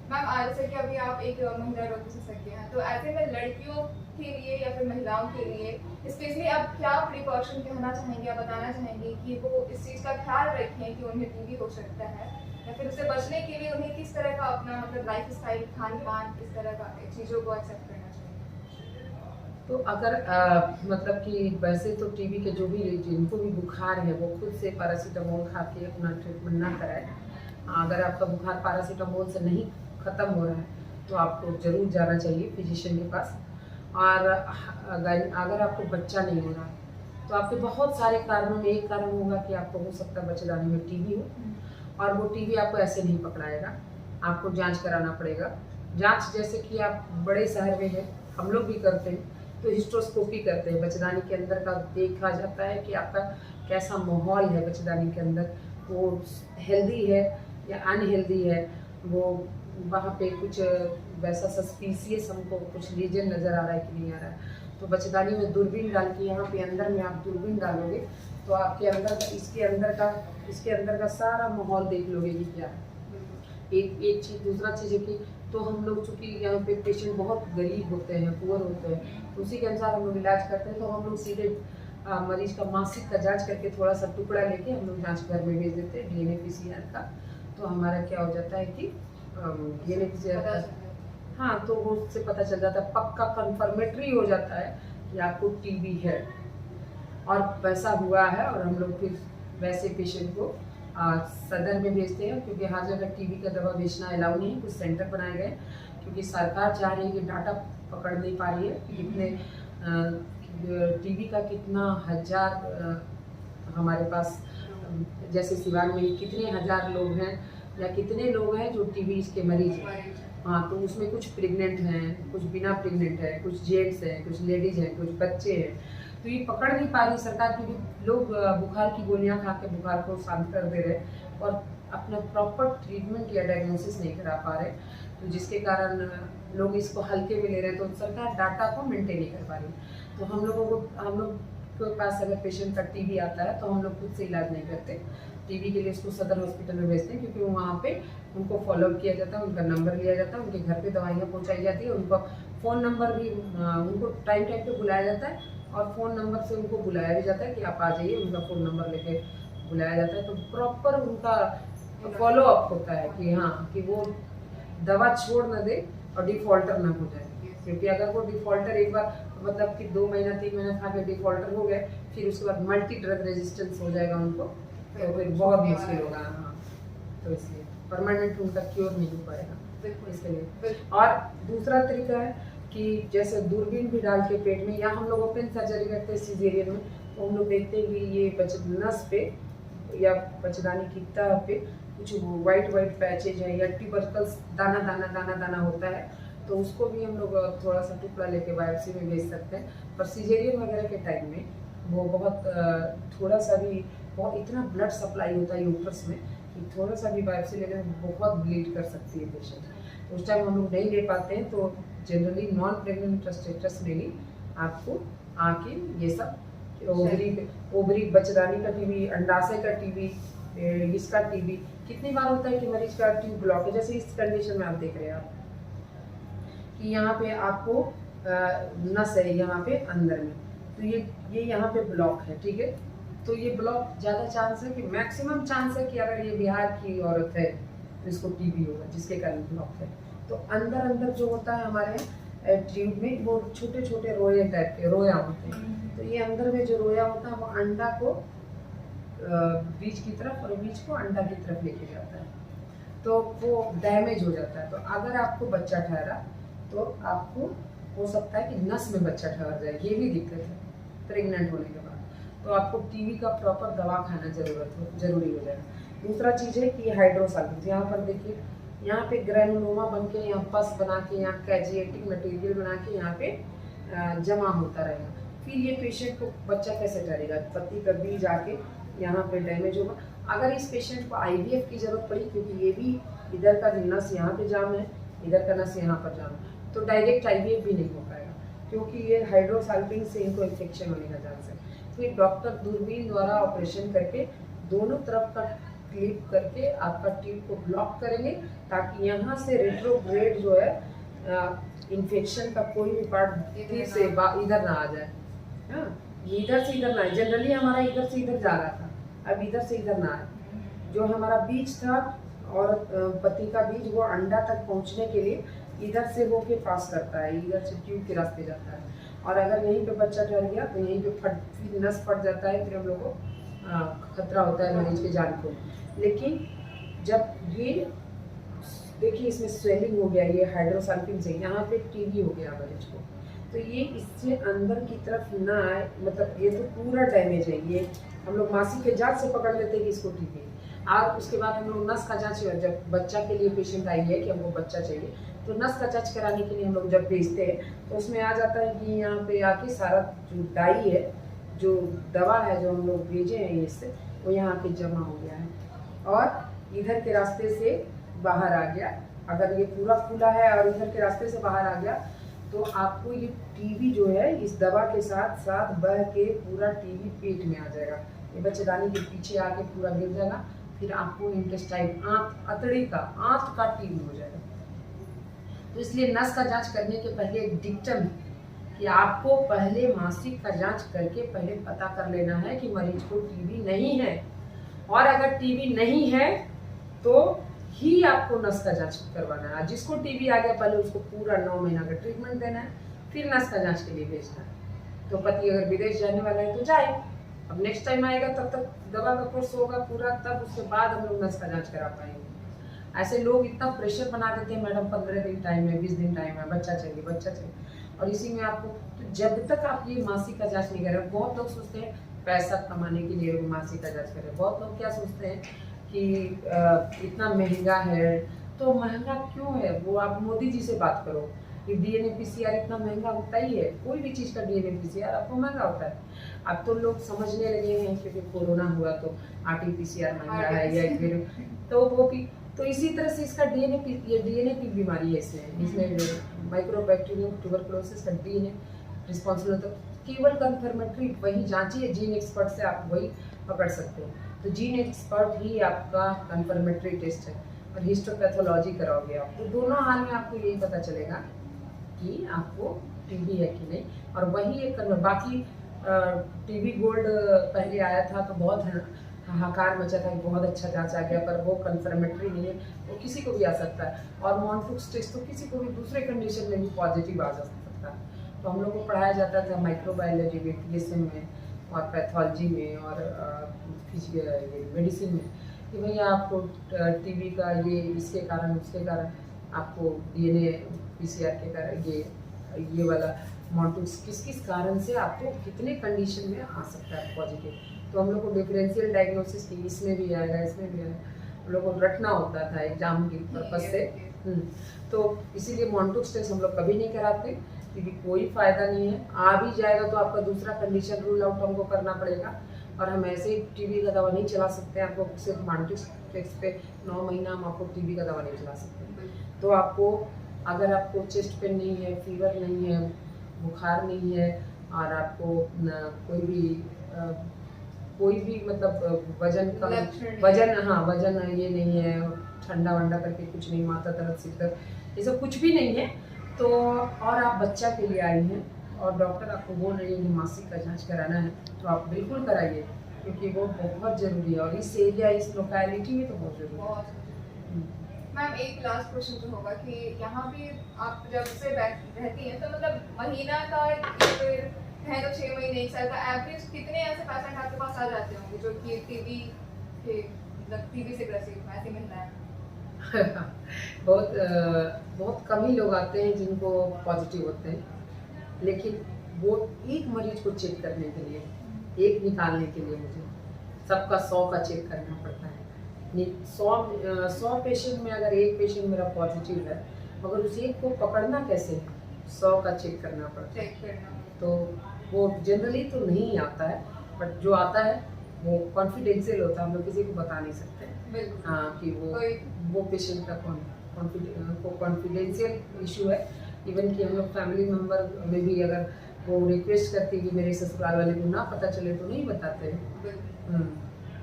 Ma'am जैसे कि अभी आप एक महिला रोग विशेषज्ञ हैं, तो ऐसे में लड़कियों के लिए या फिर महिलाओं के लिए स्पेशली आप क्या प्रिकॉशन कहना चाहेंगे या बताना चाहेंगे कि वो इस चीज़ का ख्याल रखें कि उन्हें टीबी हो सकता है, या फिर उससे बचने के लिए उन्हें किस तरह का अपना मतलब लाइफ स्टाइल, खान पान, किस तरह का चीज़ों को एक्सेप्ट करना चाहिए? तो अगर मतलब कि वैसे तो टीबी के जो भी जिनको भी बुखार है वो खुद से पैरासीटामोल खा के अपना ट्रीटमेंट ना कराए। अगर आपका बुखार पैरासीटामोल से नहीं ख़त्म हो रहा है तो आपको ज़रूर जाना चाहिए फिजिशियन के पास। और अगर आपको बच्चा नहीं हो रहा तो आपके बहुत सारे कारणों में एक कारण होगा कि आपको हो सकता है बच्चेदानी में टीबी हो, और वो टीबी आपको ऐसे नहीं पकड़ाएगा, आपको जांच कराना पड़ेगा। जांच जैसे कि आप बड़े शहर में हैं, हम लोग भी करते हैं, तो हिस्ट्रोस्कोपी करते हैं, बच्चेदानी के अंदर का देखा जाता है कि आपका कैसा माहौल है बच्चेदानी के अंदर, वो हेल्दी है या अनहेल्दी है, वो वहाँ पे कुछ वैसा सस्पिशियस हमको कुछ लीजन नज़र आ रहा है कि नहीं आ रहा है। तो बच्चेदानी में दूरबीन डाल के यहाँ पे अंदर में आप दूरबीन डालोगे तो आपके अंदर का इसके अंदर का सारा माहौल देख लोगे कि क्या है। एक एक चीज़, दूसरा चीज़ है कि तो हम लोग चूँकि यहाँ पे पेशेंट बहुत गरीब होते हैं, पुअर होते हैं, तो उसी के अनुसार हम लोग इलाज करते हैं। तो हम लोग सीधे मरीज का मासिक का जांच करके थोड़ा सा टुकड़ा लेके हम लोग जांच घर में भेज देते हैं डीएनए पीसीआर का। तो हमारा क्या हो जाता है कि डीएनए पीसीआर का, हाँ, तो वो उससे पता चल जाता है, पक्का कन्फर्मेटरी हो जाता है कि आपको टीबी है और वैसा हुआ है। और हम लोग फिर वैसे पेशेंट को सदर में भेजते हैं, क्योंकि हर जगह टीबी का दवा बेचना अलाउ नहीं है। कुछ सेंटर बनाए गए क्योंकि सरकार चाह रही है कि डाटा पकड़ नहीं पा रही है कि कितने टीबी का कितना हजार हमारे पास जैसे सिवान में कितने हजार लोग हैं या कितने लोग हैं जो टीबी के मरीज हैं। हाँ, तो उसमें कुछ प्रेग्नेंट हैं, कुछ बिना प्रेग्नेंट है, कुछ जेंट्स हैं, कुछ लेडीज हैं, कुछ बच्चे हैं। तो ये पकड़ नहीं पा रही सरकार, क्योंकि लोग बुखार की गोलियां खा के बुखार को शांत कर दे रहे और अपना प्रॉपर ट्रीटमेंट या डायग्नोसिस नहीं करा पा रहे, तो जिसके कारण लोग इसको हल्के में ले रहे हैं। तो सरकार डाटा को मेंटेन नहीं कर पा रही। तो हम लोग के पास अगर पेशेंट का टीबी आता है तो हम लोग खुद से इलाज नहीं करते। टीबी के लिए उसको सदर हॉस्पिटल में भेजते हैं, क्योंकि वहाँ पे उनको फॉलोअप किया जाता है, उनका नंबर लिया जाता है, उनके घर पे दवाइयाँ पहुँचाई जाती है, उनका फ़ोन नंबर भी उनको टाइम टाइम पे बुलाया जाता है और फ़ोन नंबर से उनको बुलाया भी जाता है कि आप आ जाइए। उनका फ़ोन नंबर लेके बुलाया जाता है, तो प्रॉपर उनका फॉलो अप होता है कि हाँ, कि वो दवा छोड़ ना दे और डिफ़ॉल्टर ना हो जाए। क्योंकि अगर वो डिफ़ॉल्टर एक बार मतलब कि 2 महीना 3 महीना खा के डिफ़ॉल्टर हो गए, फिर उसके बाद मल्टी ड्रग रेजिस्टेंस हो जाएगा उनको, तो फिर बहुत मुश्किल होगा। हाँ, तो इसलिए परमानेंट उनका क्योर नहीं हो पाएगा इसलिए। और दूसरा तरीका है कि जैसे दूरबीन भी डाल के पेट में, या हम लोग ओपन सर्जरी करते हैं सीजेरियन में, तो हम लोग देखते हैं कि ये नस पे या बच्चेदानी की तह पे कुछ वाइट वाइट पैचेज है या ट्यूबरकल्स दाना दाना दाना दाना होता है, तो उसको भी हम लोग थोड़ा सा टुकड़ा लेके बायोप्सी में भेज सकते हैं। पर सीजेरियन वगैरह के टाइम में वो बहुत थोड़ा सा भी बहुत इतना ब्लड सप्लाई होता है यूट्रस में कि थोड़ा सा भी बायोप्सी लेने में बहुत ब्लीड कर सकती है पेशेंट। तो उस टाइम हम लोग नहीं ले पाते हैं, तो जनरली नॉन प्रेग्नेंट प्रोस्टेटस में ही आपको आके ये सब ओवरी बच्चेदानी का टीबी, अंडाशय का टीबी, इसका टीबी कितनी बार होता है कि मरीज का ट्यूब ब्लॉक है। जैसे इस कंडीशन में आप देख रहे हैं आप कि यहाँ पे आपको नस है यहाँ पे अंदर में, तो ये यहाँ पे ब्लॉक है, ठीक है। तो ये ब्लॉक ज़्यादा चांस है कि मैक्सिमम चांस है कि अगर ये बिहार की औरत है तो इसको टीबी होगा, जिसके कारण ब्लॉक है। तो अंदर अंदर जो होता है हमारे ट्यूब में वो छोटे छोटे रोए टाइप के रोया होते हैं। तो ये अंदर में जो रोया होता है वो अंडा को बीज की तरफ और बीज को अंडा की तरफ लेके जाता है, तो वो डैमेज हो जाता है। तो अगर आपको बच्चा ठहरा तो आपको हो सकता है कि नस में बच्चा ठहर जाए, ये भी दिक्कत है प्रेग्नेंट होने के बाद। तो आपको टीबी का प्रॉपर दवा खाना जरूरी हो जाएगा। दूसरा चीज़ है कि हाइड्रोसाल्फेट, यहाँ पर देखिए, यहाँ पे ग्रैनुलोमा बन के, यहाँ पस बना के, यहाँ कैजिएटिक मटेरियल बना के यहाँ पे जमा होता रहेगा। फिर ये पेशेंट को बच्चा कैसे ठहरेगा, पत्ती का बीज आके यहाँ पे डैमेज होगा। अगर इस पेशेंट को आईवीएफ की ज़रूरत पड़ी, क्योंकि ये भी इधर का नस यहाँ पे जाम है, इधर का नस यहाँ पर जाम है, तो डायरेक्ट आईवीएफ भी नहीं हो पाएगा, क्योंकि ये हाइड्रोसाल्फिन से इनको इन्फेक्शन होने का चांस है। फिर डॉक्टर दूरबीन द्वारा ऑपरेशन करके दोनों तरफ का क्लिप करके आपका ट्यूब को ब्लॉक करेंगे, ताकि यहाँ से रेट्रोग्रेड जो है इन्फेक्शन का कोई भी पार्ट फिर से इधर ना आ जाए। हाँ, ये इधर से इधर ना आए। जनरली हमारा इधर से इधर जा रहा था, अब इधर से इधर ना आए। जो हमारा बीज था और पति का बीज, वो अंडा तक पहुंचने के लिए इधर से होके पास करता है, इधर से ट्यूब के रास्ते जाता है। और अगर यहीं पे बच्चा ठहर गया तो यहीं पे फिर नस फट जाता है, फिर हम लोग को खतरा होता है मरीज की जान को। लेकिन जब ये देखिए इसमें स्वेलिंग हो गया, ये हाइड्रोसल्फिन से यहाँ पे टीबी हो गया मरीज को, तो ये इससे अंदर की तरफ ना आए, मतलब ये तो पूरा डैमेज है। ये हम लोग मासी के जांच से पकड़ लेते हैं कि इसको टीबी है। और उसके बाद हम लोग नस का जांच, जब बच्चा के लिए पेशेंट आई है कि हमको बच्चा चाहिए, तो नस का जांच कराने के लिए हम लोग जब भेजते हैं तो उसमें आ जाता है कि यहाँ पे आके सारा जो डाई है, जो दवा है जो हम लोग भेजे हैं इससे, वो यहाँ पे जमा हो गया है और इधर के रास्ते से बाहर आ गया। अगर ये पूरा खुला है और इधर के रास्ते से बाहर आ गया तो आपको ये टीबी जो है इस दवा के साथ साथ बह के पूरा टीबी पेट में आ जाएगा। ये बच्चेदानी के पीछे आके पूरा गिर जाएगा, फिर आपको इंटेस्टाइन अतड़ी का आंत का टीबी हो जाएगा। तो इसलिए नस का जांच करने के पहले एक डिक्टम है कि आपको पहले मासिक का जांच करके पहले पता कर लेना है कि मरीज को टीबी नहीं है, और अगर टीबी नहीं है तो ही आपको नस का जांच करवाना है। जिसको टीबी आ गया पहले उसको पूरा 9 महीना का ट्रीटमेंट देना है, फिर नस का जांच के लिए भेजना है। तो पति अगर विदेश जाने वाला है तो जाए, अब नेक्स्ट टाइम आएगा तब तक दवा का कोर्स होगा पूरा, तब उसके बाद हम लोग नस का जांच करा पाएंगे। ऐसे लोग इतना प्रेशर बना देते हैं, मैडम 15 दिन टाइम है, 20 दिन टाइम है, बच्चा चाहिए बच्चा चाहिए, और इसी में आपको तो जब तक आप ये मासिक का जांच नहीं करें। बहुत लोग सोचते हैं पैसा कमाने के लिए मासिक का जांच करें। बहुत लोग क्या सोचते हैं कि इतना महंगा है, तो महंगा क्यों है वो आप मोदी जी से बात करो कि डीएनए पीसीआर इतना महंगा होता ही है। कोई भी चीज़ का डीएनए पीसीआर आपको महंगा होता है। अब तो लोग समझने लगे हैं क्योंकि कोरोना हुआ तो आरटीपीसीआर महंगा है, या फिर तो वो भी तो इसी तरह से इसका डीएनए की बीमारी है। इसमें माइक्रोबैक्टीरियम ट्यूबरकुलोसिस का डीएनए रिस्पॉन्सिबल होता है। केवल कन्फर्मेटरी वही जांचिए, जीन एक्सपर्ट से आप वही पकड़ सकते हो। तो जीन एक्सपर्ट ही आपका कन्फर्मेटरी टेस्ट है, और हिस्टोपैथोलॉजी कराओगे आप, तो दोनों हाल में आपको यही पता चलेगा कि आपको टीबी है कि नहीं। और वही एक बाकी टीबी गोल्ड पहले आया था तो बहुत हाहाकार मचा था कि बहुत अच्छा जांच आ गया, पर वो कन्फर्मेटरी नहीं है, वो किसी को भी आ सकता है। और मॉन्टुक्स टेस्ट तो किसी को भी दूसरे कंडीशन में भी पॉजिटिव आ जा सकता है। तो हम लोग को पढ़ाया जाता था माइक्रोबायोलॉजी में, पीएसएम में और पैथोलॉजी में और मेडिसिन में कि भैया आपको टीबी का ये इसके कारण उसके कारण आपको डीएनए पीसीआर के कारण ये वाला मॉन्टुक्स किस किस कारण से आपको कितने कंडीशन में आ सकता है पॉजिटिव। तो हम लोग को डिफरेंशियल डायग्नोसिस की इसमें भी आएगा इसमें भी आएगा, हम लोग को रटना होता था एग्जाम के पर्पज से। तो इसीलिए मॉन्टुक्स टेस्ट हम लोग कभी नहीं कराते क्योंकि कोई फायदा नहीं है। आ भी जाएगा तो आपका दूसरा कंडीशन रूल आउट हमको करना पड़ेगा, और हम ऐसे ही टीबी का दवा नहीं चला सकते। आपको सिर्फ मॉन्टुक्स टेस्ट पे 9 महीना हम आपको टीबी का दवा नहीं चला सकते। तो आपको अगर आपको चेस्ट पेन नहीं है, फीवर नहीं है, बुखार नहीं है, और आपको कोई भी मतलब वजन कम वजन ये नहीं है, ठंडा वंडा करके कुछ नहीं, माथा दर्द सिर दर्द ये सब कुछ भी नहीं है, तो और आप बच्चा के लिए आई हैं और डॉक्टर आपको बोल रही है कि मासिक का जांच कराना है, तो आप बिल्कुल कराइए क्योंकि वो बहुत ज़रूरी है, और इस एरिया इस लोकेलिटी में तो बहुत ज़रूरी है। मैम एक लास्ट क्वेश्चन जो होगा कि यहाँ भी आप जब से रहती हैं तो मतलब महीना का या फिर है तो 6 महीने 1 साल का एवरेज कितने ऐसे पेशेंट आपके पास आ जाते होंगे जो कि टीबी से ग्रसित ऐसी महिलाएं? बहुत कम ही लोग आते हैं जिनको पॉजिटिव होते हैं, लेकिन वो एक मरीज को चेक करने के लिए, एक निकालने के लिए मुझे सबका 100 का चेक करना पड़ता है। 100 पेशेंट में अगर एक पेशेंट मेरा पॉजिटिव है, मगर उस एक को पकड़ना कैसे है, 100 का चेक करना पड़ता है। तो वो जनरली तो नहीं आता है, बट जो आता है वो कॉन्फिडेंशियल होता है, हम लोग किसी को बता नहीं सकते। हाँ कि वो पेशेंट का कॉन्फिडेंशियल इशू है। इवन कि हम लोग फैमिली मेम्बर में भी अगर वो रिक्वेस्ट करती है कि मेरे ससुराल वाले को ना पता चले तो नहीं बताते हैं।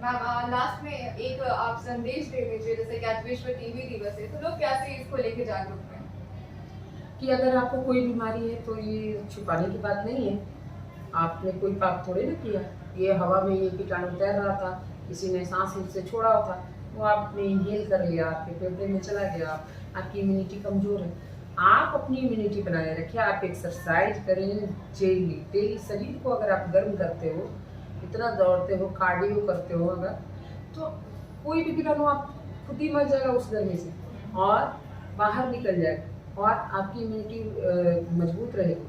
मैम लास्ट में एक आप संदेश दे दीजिए, जैसे कि आज विश्व टीबी दिवस है, तो लोग कैसे इसको लेके जागरूक हैं? कि अगर आपको कोई बीमारी है तो ये छुपाने की बात नहीं है। आपने कोई पाप थोड़े ना किया। ये हवा में ये कीटाणु तैर रहा था, किसी ने सांस से छोड़ा था, वो आपने इनहेल कर लिया, आपके फेफड़े में चला गया, आपकी इम्यूनिटी कमजोर है। आप अपनी इम्यूनिटी बनाए रखिए, आप एक्सरसाइज करें डेली डेली। शरीर को अगर आप गर्म करते हो, इतना दौड़ते हो, कार्डियो करते हो अगर, तो कोई भी कीटाणु आप खुद ही मर जाएगा उस गर्मी से और बाहर निकल जाएगा और आपकी इम्यूनिटी मजबूत रहेगी।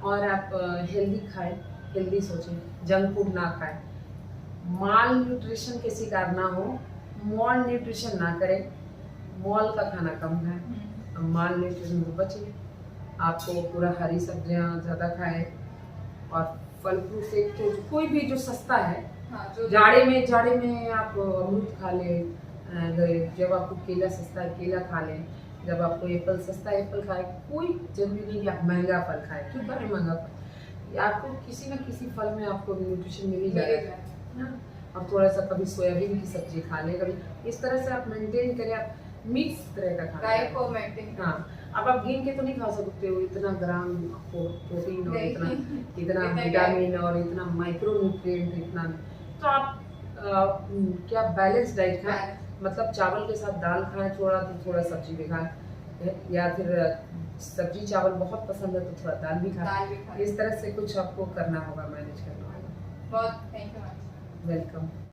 और आप हेल्दी खाएं, हेल्दी सोचें, जंक फूड ना खाएं, माल न्यूट्रिशन के शिकार ना हो, मॉल न्यूट्रिशन ना करें, मॉल का खाना कम खाएं, माल न्यूट्रिशन से बचें। आपको पूरा हरी सब्जियां ज़्यादा खाएं और फल फ्रूट से कोई भी जो सस्ता है। हाँ, जो जाड़े में आप अमरूद खा लें, जब आपको केला सस्ता है केला खा लें, जब आपको एप्पल सस्ता है एप्पल खाएं। कोई जरूरी नहीं कि आप महंगा फल खाएं। क्यों करें महंगा फल? आपको किसी न किसी फल में आपको न्यूट्रिशन मिल ही जाएगा ना। और थोड़ा सा कभी सोयाबीन की सब्जी खा लें, कभी इस तरह से आप मेंटेन करें। आप मिक्स तरह का खाना डाइट को मेंटेन। हाँ, अब आप गिन के तो नहीं खा सकते हो इतना ग्राम प्रोटीन और इतना विटामिन और इतना माइक्रो न्यूट्रिएंट इतना। तो आप क्या बैलेंस डाइट खाएं, मतलब चावल के साथ दाल खाएं थोड़ा, तो थोड़ा सब्जी भी खाएं, या फिर सब्जी चावल बहुत पसंद है तो थोड़ा दाल भी खाएं। इस तरह से कुछ आपको करना होगा, मैनेज करना होगा। बहुत थैंक यू मैम। वेलकम।